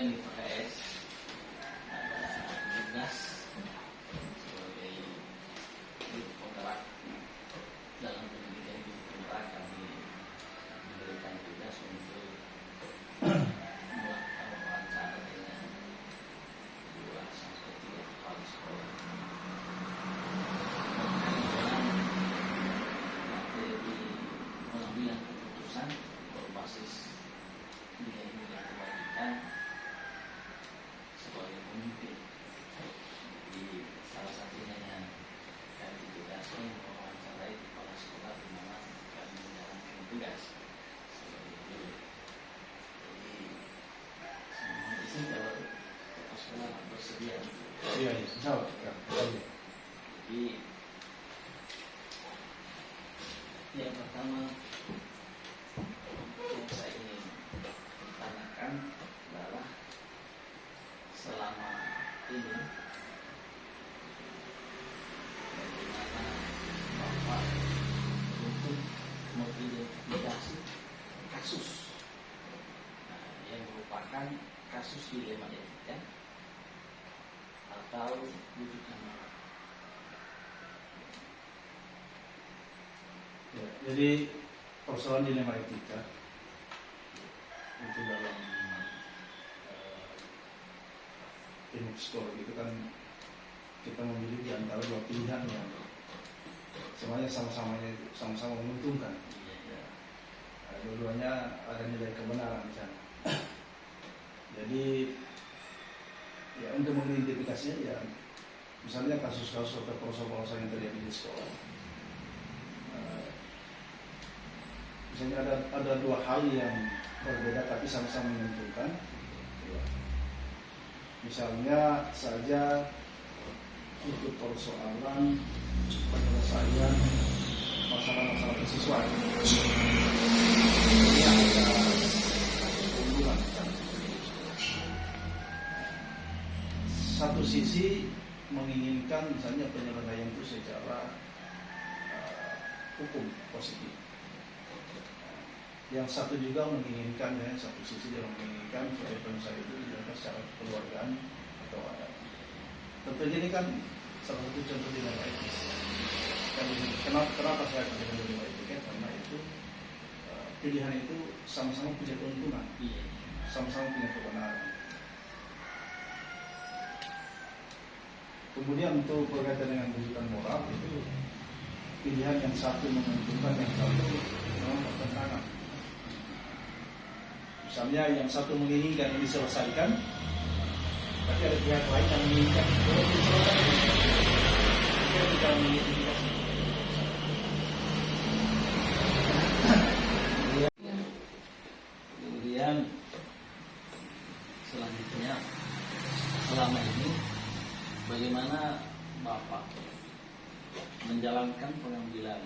kemarin di PKS ada tugas sebagai penggerak dalam pendidikan di Pemprov. Kami memberikan tugas untuk melakukan wawancara dengan 2 sampai 3 kepala sekolah dalam materi pengambilan keputusan berbasis nilai-nilai kebajikan sebagai pemimpin. Di salah satunya yang kami tugaskan mewawancarai kepala sekolah di mana kami menjalankan tugas sebagai guru. Jadi semua di sini kalau kepala sekolah bersedia untuk Iya, insya Allah. jadi yang pertama yang saya ingin tanyakan adalah selama ini bagaimana Bapak untuk mengidentifikasi kasus yang merupakan kasus dilema etika atau rujukan moral. Ya, jadi persoalan dilema etika itu dalam ilmu psikologi itu kan kita memilih di antara 2 pilihan yang semuanya sama-sama menguntungkan. Ya. Dua-duanya ada nilai kebenaran di sana. Jadi ya untuk mengidentifikasinya ya misalnya kasus-kasus atau persoalan yang terjadi di sekolah. Misalnya ada 2 hal yang berbeda tapi sama-sama menguntungkan. Ya. Misalnya saja untuk persoalan penyelesaian masalah-masalah siswa. Ini ada keunggulan. Satu sisi menginginkan misalnya penyelesaian itu secara hukum positif. Yang satu juga menginginkan, ya, satu sisi dia menginginkan supaya penyelesaian itu dilakukan secara kekeluargaan atau adat. Tentunya ini kan salah satu contoh dilema etis. Kenapa saya katakan dilema etika? Karena itu pilihan itu sama-sama punya keuntungan, sama-sama punya kebenaran. Kemudian untuk berkaitan dengan rujukan moral itu pilihan yang satu menguntungkan, yang satu memang bertentangan. Misalnya yang satu menginginkan ini diselesaikan, tapi ada pihak lain yang menginginkan itu diselesaikan. Dia tidak mengidentifikasi. Kemudian selanjutnya, selama ini bagaimana Bapak menjalankan pengambilan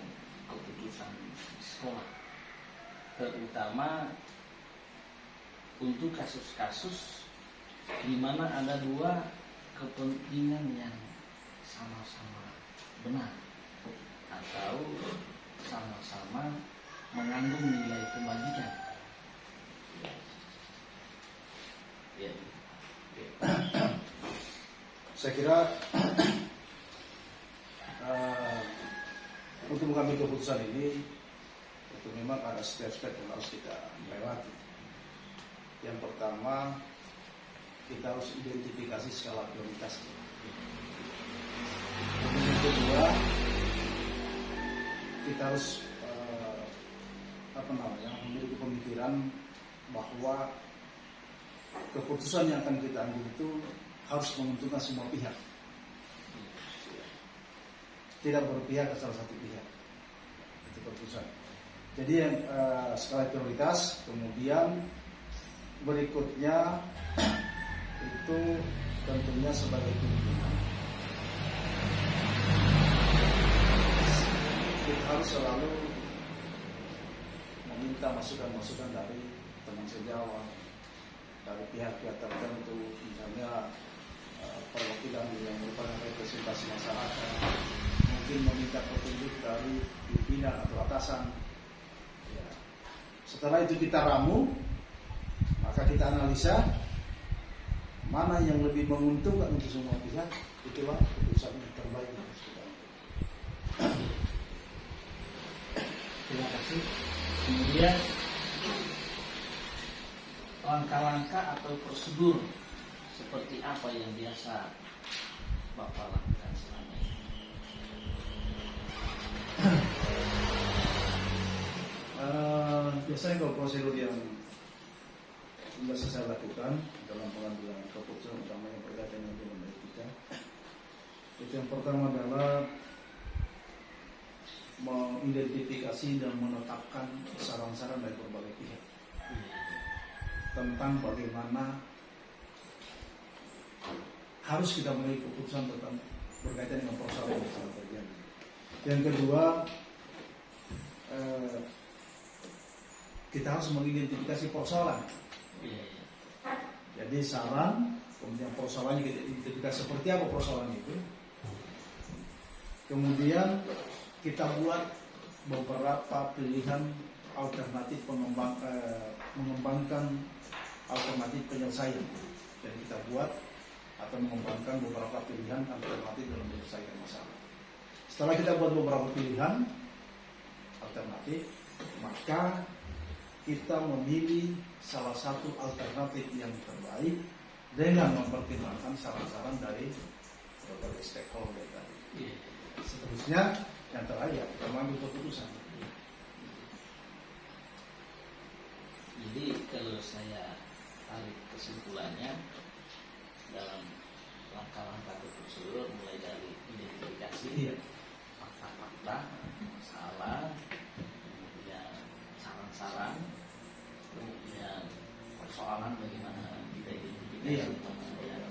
keputusan sekolah, terutama untuk kasus-kasus di mana ada 2 kepentingan yang sama-sama benar atau sama-sama mengandung nilai kebajikan. Ya. Saya kira untuk mengambil keputusan ini itu memang ada step-step yang harus kita lewati. Yang pertama, kita harus identifikasi skala prioritas. Yang kedua, kita harus memiliki pemikiran bahwa keputusan yang akan kita ambil itu harus menguntungkan semua pihak, tidak berpihak ke salah satu pihak. Itu keputusan. Jadi yang skala prioritas, kemudian berikutnya itu tentunya sebagai pimpinan kita harus selalu meminta masukan-masukan dari teman sejawat, dari pihak-pihak tertentu, misalnya perwakilan yang merupakan representasi masyarakat, mungkin meminta petunjuk dari pimpinan atau atasan. Ya. Setelah itu kita ramu, maka kita analisa, mana yang lebih menguntungkan untuk semua pihak, itulah keputusan yang terbaik yang harus kita ambil. Terima kasih. Kemudian langkah-langkah atau prosedur seperti apa yang biasa Bapak lakukan selama ini? Biasanya kalau prosedur yang biasa saya lakukan dalam pengambilan keputusan utama yang berkaitan dengan etika, itu yang pertama adalah mengidentifikasi dan menetapkan saran-saran dari berbagai pihak tentang bagaimana harus kita mengambil keputusan tentang berkaitan dengan persoalan yang sedang terjadi. Yang kedua, kita harus mengidentifikasi persoalan. Jadi saran, kemudian persoalannya kita identifikasi seperti apa persoalan itu. Kemudian kita buat beberapa pilihan alternatif mengembangkan alternatif penyelesaian. Jadi kita buat atau mengembangkan beberapa pilihan alternatif dalam menyelesaikan masalah. Setelah kita buat beberapa pilihan alternatif, maka kita memilih salah satu alternatif yang terbaik dengan mempertimbangkan saran-saran dari berbagai stakeholder tadi. Seterusnya yang terakhir kita mengambil keputusan. Jadi kalau saya tarik kesimpulannya dalam langkah-langkah prosedur mulai dari identifikasi fakta-fakta, masalah, kemudian saran-saran, kemudian persoalan bagaimana kita identifikasi mana yang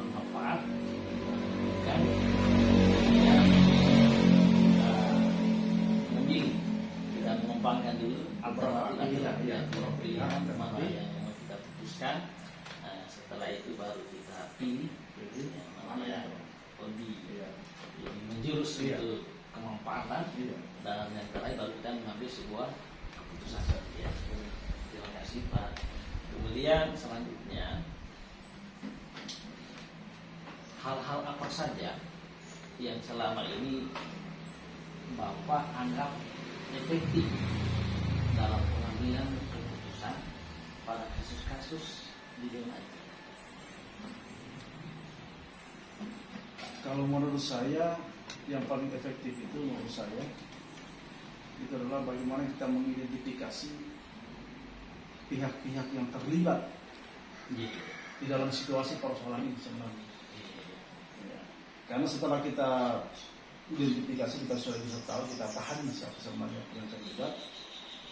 bermanfaat, kan? Kemudian memilih, kita mengembangkan dulu alternatif pilihan mana yang mau kita putuskan. Setelah itu baru kita pilih yang mana yang lebih menjurus untuk kemanfaatan, dan yang terakhir baru kita mengambil sebuah keputusan. Ya. Terima kasih Pak. Kemudian selanjutnya, hal-hal apa saja yang selama ini Bapak anggap efektif dalam pengambilan keputusan pada kasus-kasus di dunia itu? Kalau menurut saya yang paling efektif itu menurut saya itu adalah bagaimana kita mengidentifikasi pihak-pihak yang terlibat di dalam situasi persoalan ini sebenarnya. Ya. Karena setelah kita identifikasi, kita sudah bisa tahu, kita pahami siapa sebenarnya yang terlibat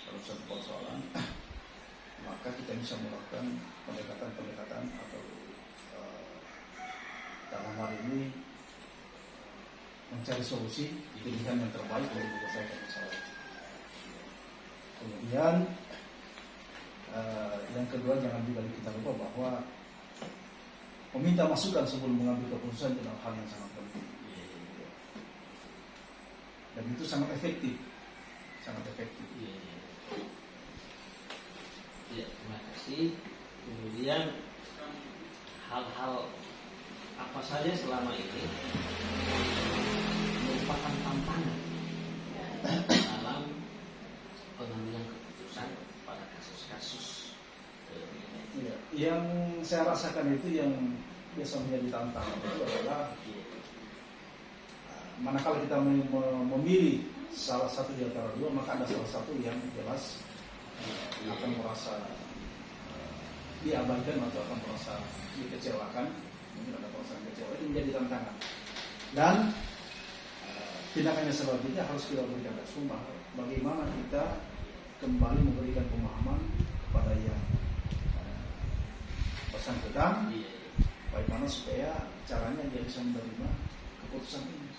dalam satu persoalan, maka kita bisa melakukan pendekatan-pendekatan atau dalam hal ini mencari solusi pilihan yang terbaik untuk menyelesaikan masalah itu. Kemudian yang kedua, jangan juga kita lupa bahwa meminta masukan sebelum mengambil keputusan itu adalah hal yang sangat penting. Dan itu sangat efektif, sangat efektif. Ya, terima kasih. Kemudian hal-hal apa saja selama ini merupakan tantangan dalam pengambilan keputusan pada kasus-kasus yang saya rasakan itu yang biasa menjadi tantangan itu adalah manakala kita memilih salah satu di antara dua, maka ada salah satu yang jelas akan merasa diabaikan atau akan merasa dikecewakan. Mungkin ada perasaan kecewa, itu menjadi tantangan. Dan tindakannya selanjutnya harus kita berikan respon bagaimana kita kembali memberikan pemahaman kepada yang bersangkutan, bagaimana supaya caranya dia bisa menerima keputusan ini.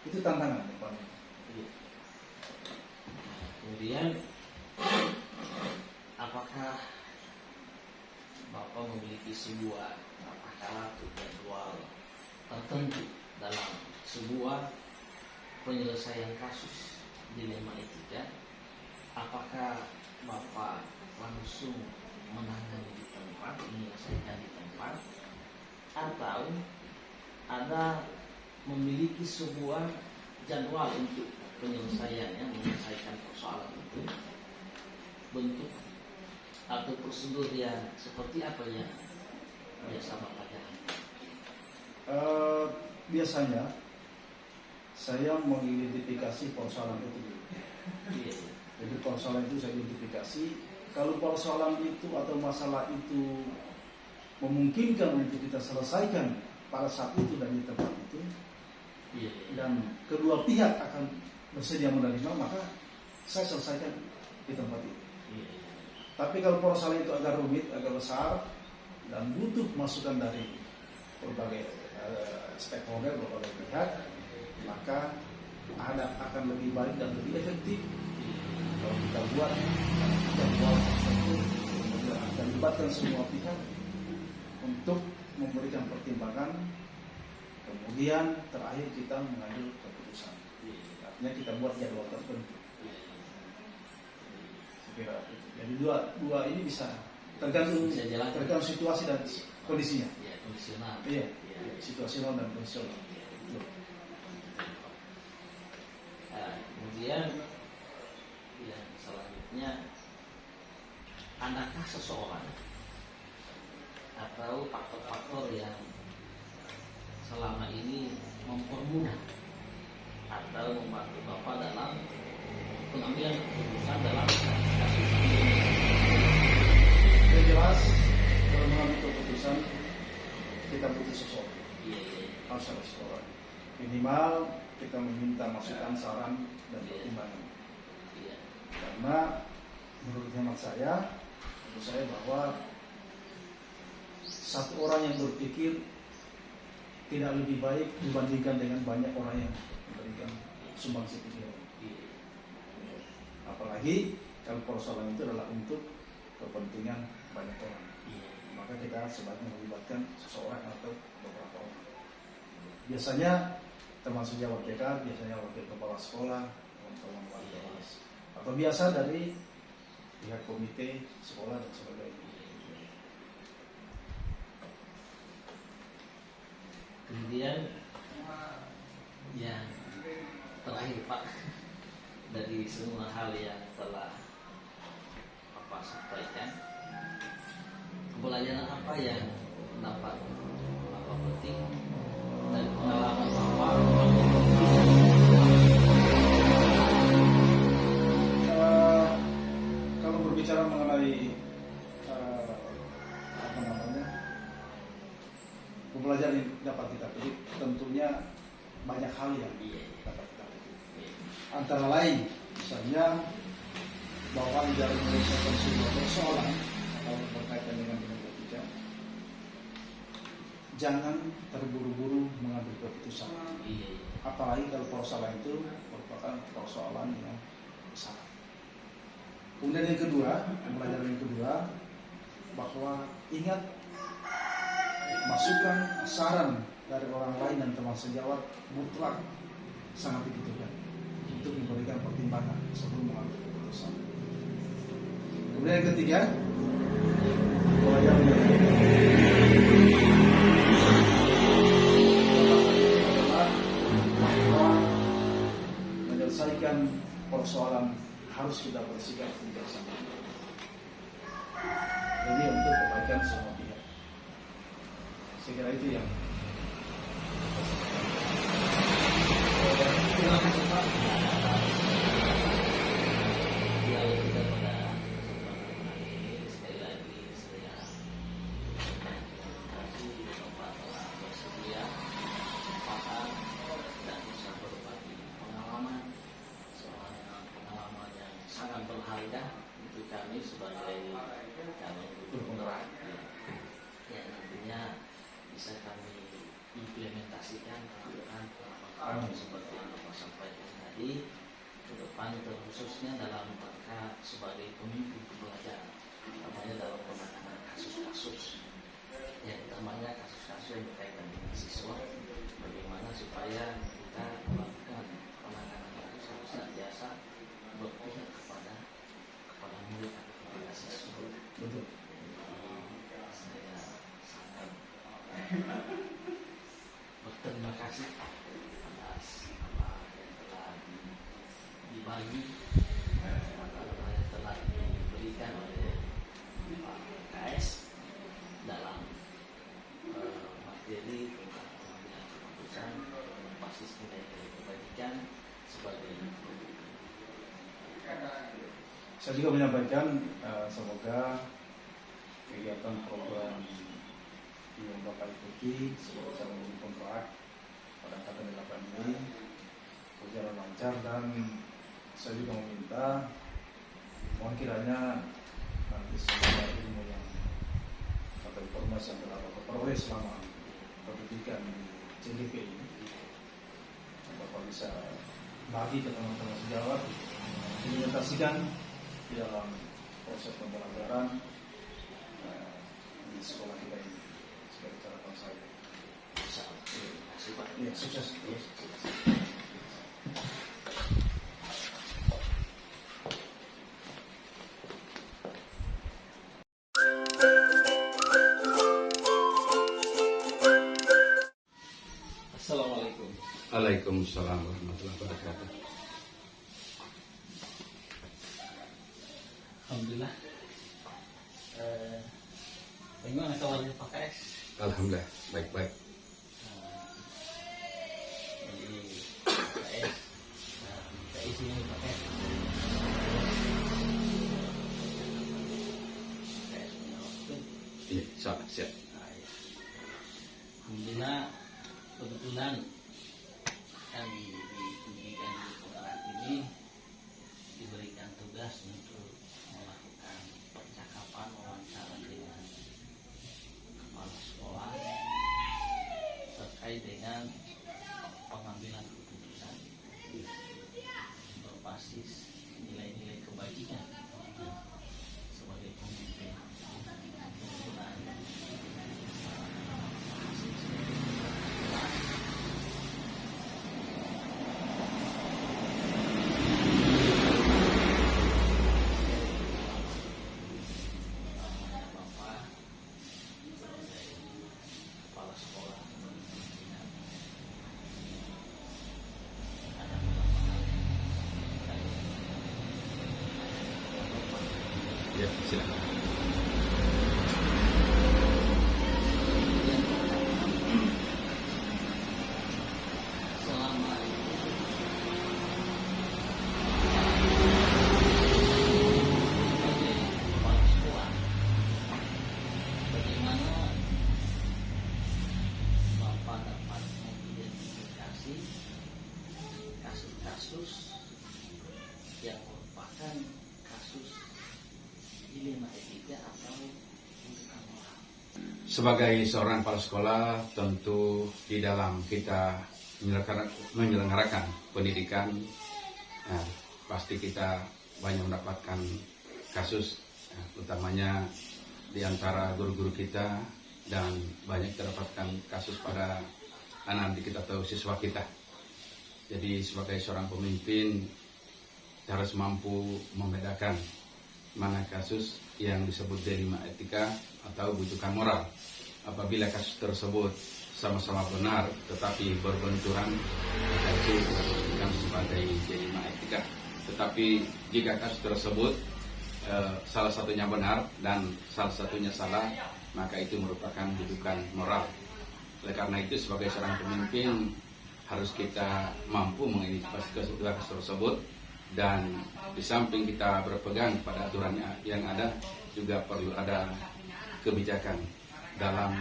Itu tantangan depannya. Kemudian apakah Bapak memiliki sebuah waktu jadwal tertentu dalam sebuah penyelesaian kasus dilema etika? Apakah Bapak langsung menangani di tempat, menyelesaikan di tempat, atau ada memiliki sebuah jadwal untuk penyelesaiannya, menyelesaikan persoalan itu, bentuk atau prosedur yang seperti apa yang biasa Bapak jalankan? Biasanya saya mengidentifikasi persoalan itu dulu. Iya. Jadi persoalan itu saya identifikasi. Kalau persoalan itu atau masalah itu memungkinkan untuk kita selesaikan pada saat itu dan di tempat itu, Iya. dan kedua pihak akan bersedia menerima, maka saya selesaikan di tempat itu. Iya. Tapi kalau persoalan itu agak rumit, agak besar, dan butuh masukan dari berbagai stakeholder, berbagai pihak, maka akan lebih baik dan lebih efektif kalau kita buat jadwal tertentu, kemudian akan libatkan semua pihak untuk memberikan pertimbangan, kemudian terakhir kita mengambil keputusan. Artinya kita buat jadwal tertentu. Saya kira itu. Jadi dua ini bisa tergantung situasi dan kondisinya. Ya, kondisional. Iya, Ya. situasional dan kondisional. Kemudian yang selanjutnya, adakah seseorang atau faktor-faktor yang selama ini mempermudah atau membantu Bapak dalam pengambilan keputusan dalam kasus ini? Yang jelas, kalau mengambil keputusan kita butuh seseorang. Iya. Harus ada seseorang. Minimal kita meminta masukan, saran, dan pertimbangan. Iya. Karena menurut hemat saya, menurut saya bahwa satu orang yang berpikir tidak lebih baik dibandingkan dengan banyak orang yang memberikan sumbangsi pikiran. Iya. Apalagi kalau persoalan itu adalah untuk kepentingan banyak orang. Iya. Maka kita sebaiknya melibatkan seseorang atau beberapa orang. Biasanya termasuk jawab TK, biasanya wakil kepala sekolah, teman-teman wali kelas, atau biasa dari pihak komite sekolah dan sebagainya. Kemudian yang terakhir Pak, dari semua hal yang telah Bapak sampaikan, pelajaran apa yang dapat Bapak petik dari pengalaman Bapak? Kalau berbicara mengenai pembelajaran yang dapat kita petik, tentunya banyak hal yang dapat kita petik. Antara lain, misalnya bahwa di dalam menyelesaikan sebuah persoalan atau berkaitan dengan etika, jangan terburu-buru mengambil keputusan. Apalagi kalau persoalan itu merupakan persoalan yang besar. Kemudian yang kedua, pembelajaran yang kedua, bahwa ingat masukan, saran dari orang lain dan teman sejawat mutlak sangat dibutuhkan untuk memberikan pertimbangan sebelum mengambil keputusan. Kemudian yang ketiga, pembelajaran yang bahwa menyelesaikan persoalan harus kita bersikap bijaksana. Jadi untuk kebaikan semua pihak. Saya kira itu yang Terima kasih Pak. Dialog kita pada kesempatan kali ini, sekali lagi saya terima kasih Bapak telah bersedia kesempatan dan bisa berbagi pengalaman, soalnya pengalaman yang sangat berharga untuk kami sebagai calon gubernur yang nantinya bisa kami implementasikan dengan pengalaman seperti yang Bapak sampaikan tadi ke depan, terkhususnya dalam rangka sebagai pemimpin pembelajaran, namanya dalam penanganan kasus-kasus yang utamanya kasus-kasus yang berkaitan dengan siswa, bagaimana supaya kita melakukan penanganan kasus harus senantiasa berpihak kepada murid atau kepada siswa. betul. Saya juga menyampaikan semoga kegiatan program yang Bapak ikuti sebagai calon kontrak pada angkatan 8 ini berjalan lancar, dan saya juga meminta mohon kiranya nanti semua ilmu yang atau informasi yang telah Bapak peroleh selama pendidikan di CGP ini Bapak bisa bagi ke teman-teman sejawat, implementasikan di dalam proses pembelajaran di sekolah kita ini sebagai catatan saya. Ya, sukses. Assalamualaikum. Waalaikumsalam warahmatullahi wabarakatuh. Alhamdulillah. Bagaimana kabarnya Pak KS? Alhamdulillah baik-baik. Jadi KS, kita izinin Pak KS. KS punya waktu. Iya, siap. Nah, ya. Alhamdulillah, kebetulan kami di pendidikan di kontrak ini diberikan tugas untuk melakukan percakapan wawancara dengan kepala sekolah terkait dengan pengambilan keputusan berbasis nilai-nilai kebajikan sebagai pemimpin penggunaan Bapak sebagai kepala sekolah pimpinan ada Ya, silakan. selama sebagai kepala sekolah, bagaimana Bapak dapat mengidentifikasi kasus-kasus yang merupakan kasus dilema etika atau tuntutan moral? Sebagai seorang kepala sekolah, tentu di dalam kita menyelenggarakan pendidikan, pasti kita banyak mendapatkan kasus, utamanya di antara guru-guru kita, dan banyak terdapatkan kasus pada anak didik kita atau siswa kita. Jadi sebagai seorang pemimpin kita harus mampu membedakan mana kasus yang disebut dilema etika atau bujukan moral. Apabila kasus tersebut sama-sama benar tetapi berbenturan, maka itu kita sebutkan sebagai dilema etika. Tetapi jika kasus tersebut salah satunya benar dan salah satunya salah, maka itu merupakan bujukan moral. Oleh karena itu sebagai seorang pemimpin harus kita mampu mengidentifikasi kedua kasus tersebut, dan di samping kita berpegang pada aturan yang ada, juga perlu ada kebijakan dalam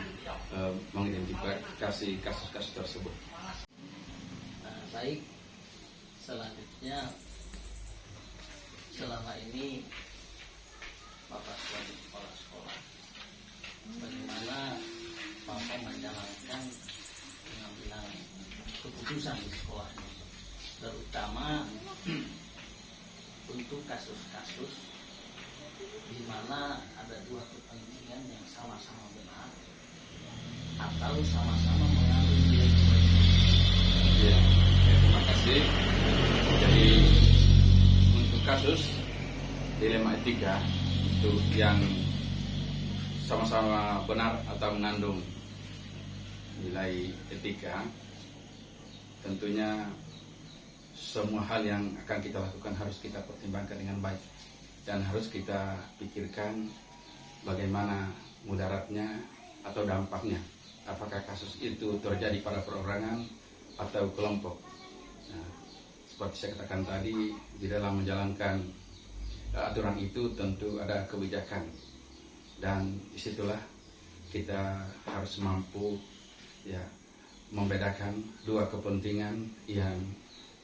mengidentifikasi kasus-kasus tersebut. Baik, selanjutnya selama ini Bapak sebagai kepala sekolah, bagaimana Bapak menjalankan pengambilan keputusan di sekolah ini, terutama untuk kasus-kasus di mana ada dua kepentingan yang sama-sama benar atau sama-sama mengandung nilai kebajikan. Ya, terima kasih. Jadi untuk kasus dilema etika itu yang sama-sama benar atau mengandung nilai etika, tentunya semua hal yang akan kita lakukan harus kita pertimbangkan dengan baik, dan harus kita pikirkan bagaimana mudaratnya atau dampaknya. Apakah kasus itu terjadi pada perorangan atau kelompok. Nah, seperti saya katakan tadi, di dalam menjalankan aturan itu tentu ada kebijakan, dan disitulah kita harus mampu ya membedakan dua kepentingan yang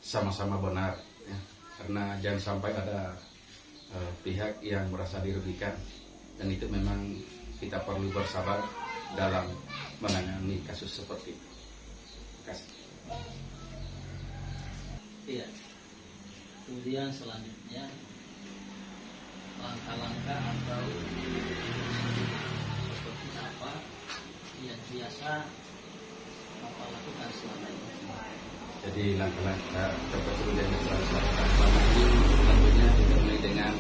sama-sama benar ya. Karena jangan sampai ada pihak yang merasa dirugikan, dan itu memang kita perlu bersabar dalam menangani kasus seperti itu. Terima kasih. Iya. Kemudian selanjutnya langkah-langkah atau seperti apa yang biasa Bapak lakukan selama ini? Jadi langkah-langkah terkecil yang saya lakukan selama ini tentunya dimulai dengan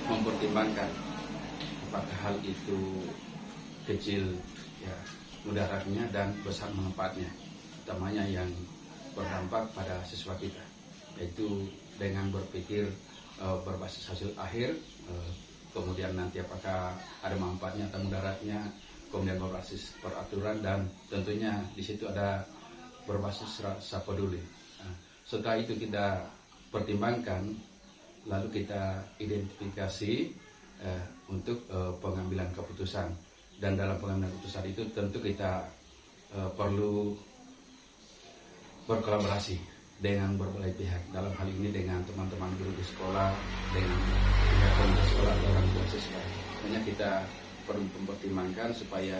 mempertimbangkan apakah hal itu kecil ya mudaratnya dan besar manfaatnya, utamanya yang berdampak pada siswa kita, yaitu dengan berpikir berbasis hasil akhir, kemudian nanti apakah ada manfaatnya atau mudaratnya, kemudian berbasis peraturan, dan tentunya di situ ada berbasis rasa peduli. Nah, setelah itu kita pertimbangkan, lalu kita identifikasi untuk pengambilan keputusan, dan dalam pengambilan keputusan itu tentu kita perlu berkolaborasi dengan berbagai pihak, dalam hal ini dengan teman-teman guru di sekolah, dengan pihak pemerintah sekolah atau orang tua siswa. Makanya kita perlu mempertimbangkan supaya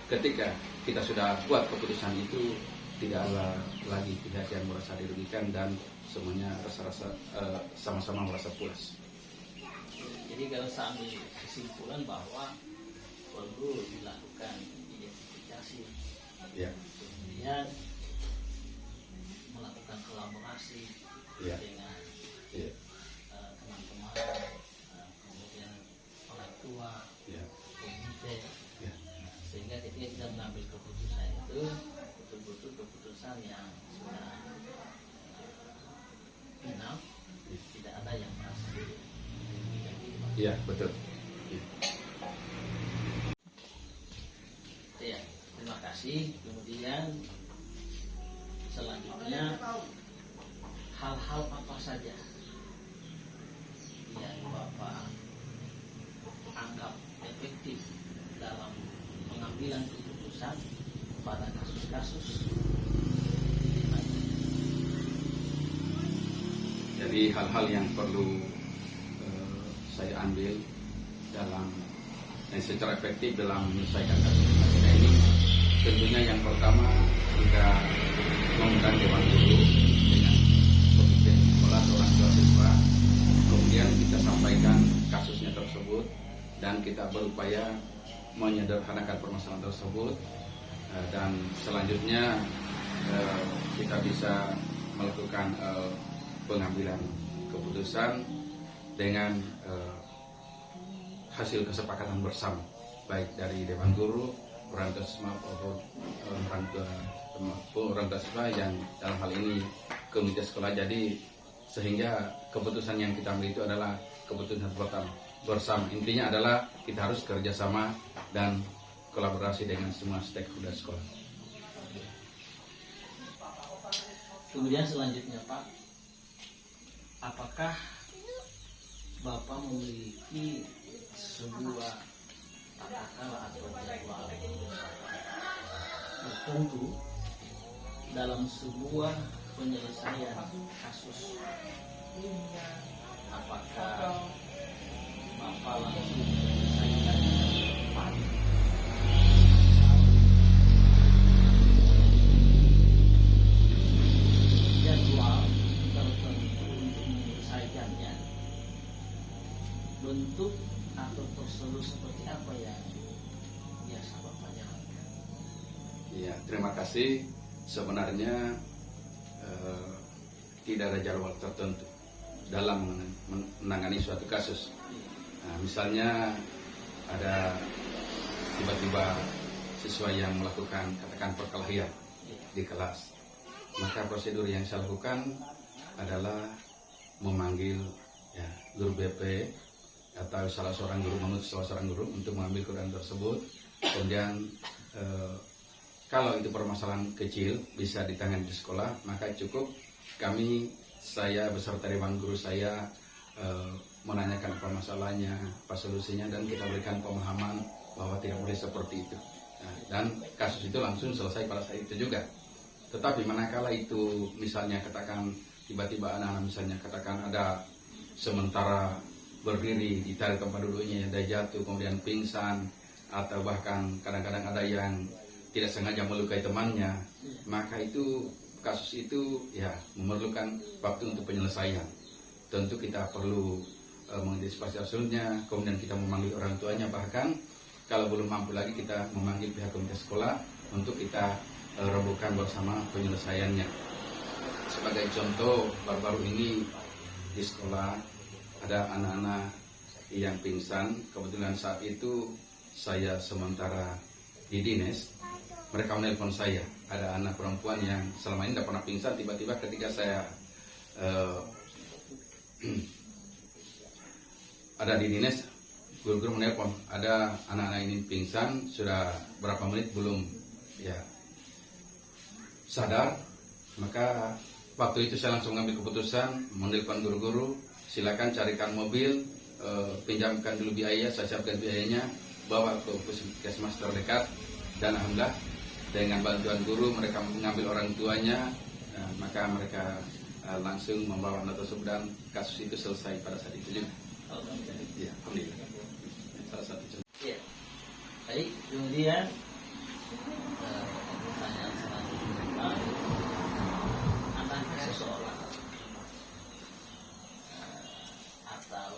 ketika kita sudah buat keputusan itu tidak ada lagi pihak yang merasa dirugikan dan semuanya rasa-rasa sama-sama merasa puas. Jadi kalau saya ambil kesimpulan bahwa perlu dilakukan identifikasi, Ya. kemudian melakukan kolaborasi Ya. dengan Ya. teman-teman, kemudian orang tua, Ya. komite, Ya. sehingga ketika kita mengambil keputusan itu betul-betul keputusan yang sudah final, tidak ada yang merasa dirugikan. Iya, betul. Ya. Ya, terima kasih. Kemudian selanjutnya hal-hal apa saja yang Bapak anggap efektif dalam pengambilan keputusan pada kasus-kasus lain? Jadi hal-hal yang perlu saya ambil dalam secara efektif dalam menyelesaikan kasus ini, tentunya yang pertama kita mengundang dewan guru dengan pemimpin sekolah, orang tua siswa, kemudian kita sampaikan kasusnya tersebut dan kita berupaya menyederhanakan permasalahan tersebut, dan selanjutnya kita bisa melakukan pengambilan keputusan dengan hasil kesepakatan bersama, baik dari dewan guru, orang tua siswa maupun orang tua siswa yang dalam hal ini komite sekolah. Jadi sehingga keputusan yang kita ambil itu adalah keputusan bersama. Intinya adalah kita harus kerjasama dan kolaborasi dengan semua stakeholder sekolah. Kemudian selanjutnya Pak, apakah Bapak memiliki sebuah tata cara atau jadwal tertentu dalam sebuah penyelesaian kasus? Apakah Bapak langsung menyelesaikan cepat? Jadwal tertentu untuk menyelesaikannya, bentuk atau prosedur seperti apa yang biasa Bapak jalankan? Ya, terima kasih. Sebenarnya tidak ada jadwal tertentu dalam menangani suatu kasus. Nah, misalnya ada tiba-tiba siswa yang melakukan katakan perkelahian di kelas, maka prosedur yang saya lakukan adalah memanggil guru BP atau salah seorang guru, mengutus salah seorang guru untuk mengambil keputusan tersebut. Kemudian kalau itu permasalahan kecil bisa ditangani di sekolah, maka cukup kami saya beserta dengan guru saya menanyakan apa masalahnya, apa solusinya, dan kita berikan pemahaman bahwa tidak boleh seperti itu. Nah, dan kasus itu langsung selesai pada saat itu juga. Tetapi manakala itu misalnya katakan tiba-tiba anak-anak misalnya katakan ada sementara berdiri ditarik tempat duduknya, ada jatuh kemudian pingsan, atau bahkan kadang-kadang ada yang tidak sengaja melukai temannya, maka itu kasus itu ya memerlukan waktu untuk penyelesaian. Tentu kita perlu mengantisipasi hasilnya, kemudian kita memanggil orang tuanya, bahkan kalau belum mampu lagi kita memanggil pihak komite sekolah untuk kita robohkan bersama penyelesaiannya. Sebagai contoh, baru-baru ini di sekolah ada anak-anak yang pingsan. Kebetulan saat itu saya sementara di dinas, mereka menelpon saya. Ada anak perempuan yang selama ini tidak pernah pingsan, tiba-tiba ketika saya ada di dinas, guru-guru menelpon, ada anak-anak ini pingsan, sudah berapa menit belum ya sadar. Maka waktu itu saya langsung mengambil keputusan, menelpon guru-guru, silakan carikan mobil, pinjamkan dulu biaya, saya siapkan biayanya, bawa ke puskesmas terdekat, dan alhamdulillah dengan bantuan guru mereka mengambil orang tuanya, maka mereka langsung membawa anak tersebut dan kasus itu selesai pada saat itu juga. Ya, alhamdulillah. Salah satu contoh. Ya. Baik, kemudian pertanyaan selanjutnya, apakah seseorang atau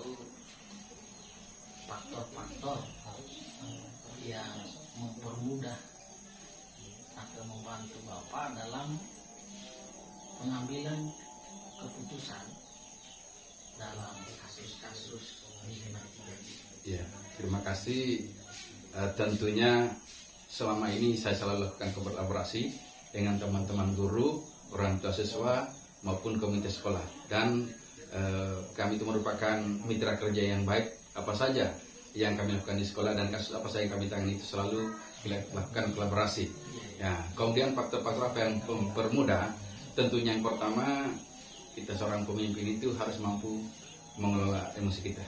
faktor-faktor yang mempermudah atau membantu Bapak dalam pengambilan keputusan dalam kasus-kasus dilema ini? Ya, terima kasih. Tentunya selama ini saya selalu lakukan kolaborasi dengan teman-teman guru, orang tua siswa maupun komite sekolah, dan kami itu merupakan mitra kerja yang baik. Apa saja yang kami lakukan di sekolah dan kasus apa saja yang kami tangani itu selalu lakukan kolaborasi. Ya, kemudian faktor-faktor apa yang mempermudah, tentunya yang pertama kita seorang pemimpin itu harus mampu mengelola emosi kita.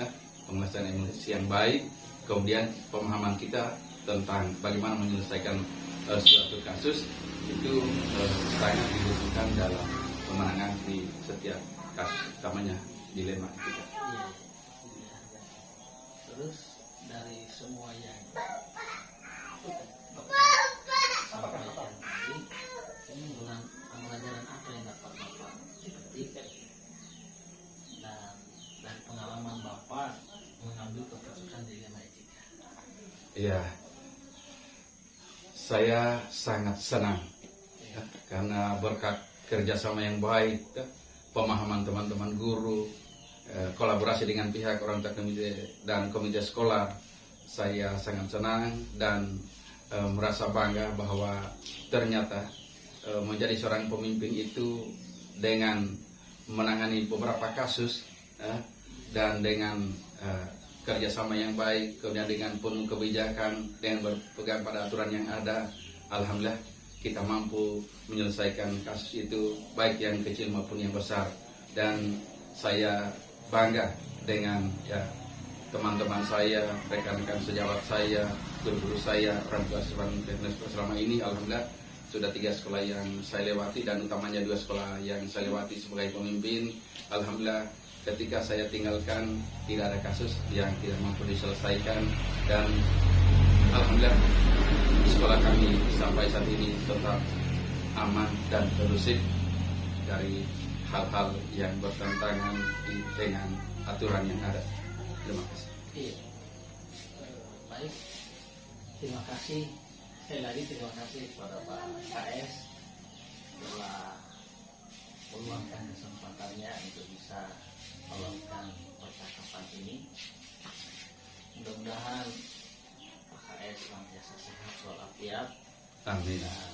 Nah, pengelolaan emosi yang baik, kemudian pemahaman kita tentang bagaimana menyelesaikan suatu kasus itu sangat dibutuhkan dalam pemenangan di setiap kasus, utamanya dilema kita. Terus dari semua yang sampaikan tadi, pembelajaran apa yang dapat Bapak petik dan pengalaman Bapak mengambil keputusan dilema etika? Ya, saya sangat senang ya, karena berkat kerjasama yang baik, ya, pemahaman teman-teman guru, kolaborasi dengan pihak orang tua dan komite sekolah, saya sangat senang dan merasa bangga bahwa ternyata menjadi seorang pemimpin itu dengan menangani beberapa kasus dan dengan kerjasama yang baik, kemudian dengan penuh kebijakan, dengan berpegang pada aturan yang ada, alhamdulillah kita mampu menyelesaikan kasus itu, baik yang kecil maupun yang besar. Dan saya bangga dengan ya teman-teman saya, rekan-rekan sejawat saya, guru-guru saya, orang tua selama ini, alhamdulillah sudah 3 sekolah yang saya lewati, dan utamanya 2 sekolah yang saya lewati sebagai pemimpin. Alhamdulillah ketika saya tinggalkan tidak ada kasus yang tidak mampu diselesaikan, dan alhamdulillah sekolah kami sampai saat ini tetap aman dan kondusif dari hal-hal yang bertentangan dengan aturan yang ada. Terima kasih. Iya. Baik, terima kasih. Sekali lagi terima kasih kepada Pak KS telah meluangkan kesempatannya untuk bisa melakukan percakapan ini. Mudah-mudahan Pak KS senantiasa sehat walafiat. Amin. Dan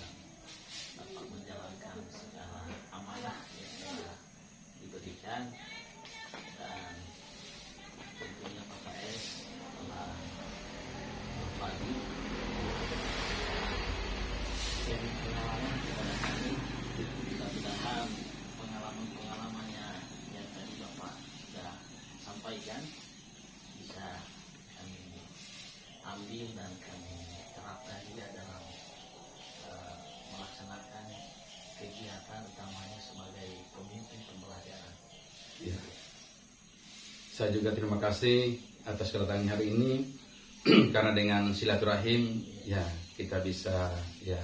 dapat menjalankan segala amanah yang telah diberikan, dan tentunya Pak KS telah berbagi sharing pengalaman kepada kami. Mudah-mudahan pengalaman-pengalaman ambil dan kami terapkan juga dalam melaksanakan kegiatan utamanya sebagai pemimpin pembelajaran. Ya. Saya juga terima kasih atas kedatangan hari ini karena dengan silaturahim ya kita bisa ya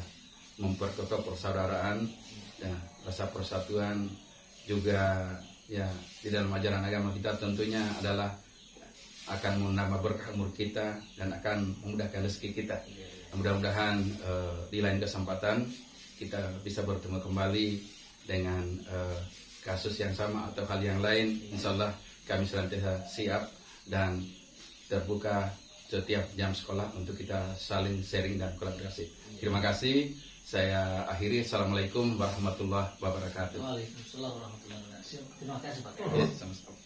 memperkokoh persaudaraan ya, rasa persatuan juga ya di dalam ajaran agama kita tentunya adalah akan menambah berkah umur kita dan akan memudahkan rezeki kita. Mudah-mudahan di lain kesempatan kita bisa bertemu kembali dengan kasus yang sama atau hal yang lain. Insya Allah kami senantiasa siap dan terbuka setiap jam sekolah untuk kita saling sharing dan kolaborasi. Terima kasih. Saya akhiri. Assalamualaikum warahmatullahi wabarakatuh. Waalaikumsalam warahmatullahi wabarakatuh. Terima kasih Pak. Ya, sama-sama.